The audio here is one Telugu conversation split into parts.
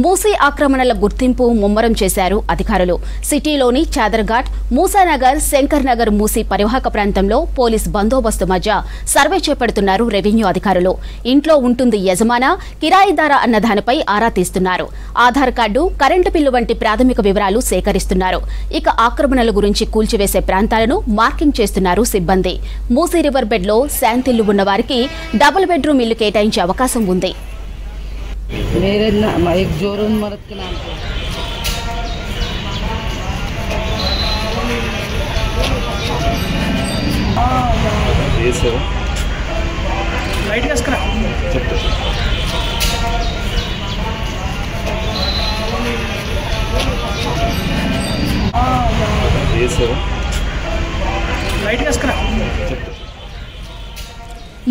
మూసీ ఆక్రమణల గుర్తింపు ముమ్మరం చేశారు అధికారులు. సిటీలోని చాదర్ఘాట్, మూసానగర్, శంకర్ నగర్ మూసీ పరివాహక ప్రాంతంలో పోలీస్ బందోబస్తు మధ్య సర్వే చేపడుతున్నారు రెవెన్యూ అధికారులు. ఇంట్లో ఉంటుంది యజమానా, కిరాయిదారా అన్న దానిపై ఆరా తీస్తున్నారు. ఆధార్ కార్డు, కరెంటు బిల్లు వంటి ప్రాథమిక వివరాలు సేకరిస్తున్నారు. ఇక ఆక్రమణల గురించి కూల్చివేసే ప్రాంతాలను మార్కింగ్ చేస్తున్నారు సిబ్బంది. మూసీ రివర్ బెడ్ లో శాంతిల్లు ఉన్న వారికి డబుల్ బెడ్రూమ్ ఇల్లు కేటాయించే అవకాశం ఉంది. मेरे एक जोरून मरद के नाम पे ये सर लाइट का स्क्रा ये सर लाइट का स्क्रा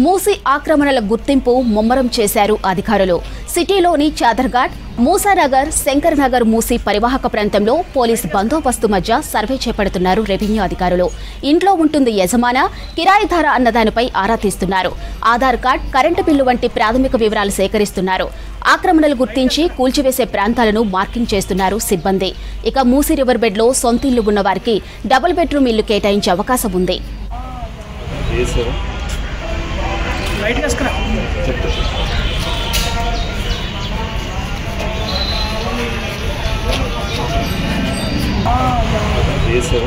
మూసీ ఆక్రమణల గుర్తింపు ముమ్మరం చేశారు అధికారులు. సిటీలోని చాదర్ఘాట్, మూసానగర్, శంకర్ నగర్ మూసీ పరివాహక ప్రాంతంలో పోలీస్ బందోబస్తు మధ్య సర్వే చేపడుతున్నారు రెవెన్యూ అధికారులు. ఇంట్లో ఉంటుంది యజమానా, కిరాయిదారా అన్న దానిపై ఆరా తీస్తున్నారు. ఆధార్ కార్డ్, కరెంటు బిల్లు వంటి ప్రాథమిక వివరాలు సేకరిస్తున్నారు. ఆక్రమణలు గుర్తించి కూల్చివేసే ప్రాంతాలను మార్కింగ్ చేస్తున్నారు సిబ్బంది. ఇక మూసీ రివర్ బెడ్ లో సొంతిల్లు ఉన్న వారికి డబుల్ బెడ్రూమ్ ఇల్లు కేటాయించే అవకాశం ఉంది. लाइट का स्क्रा ये सर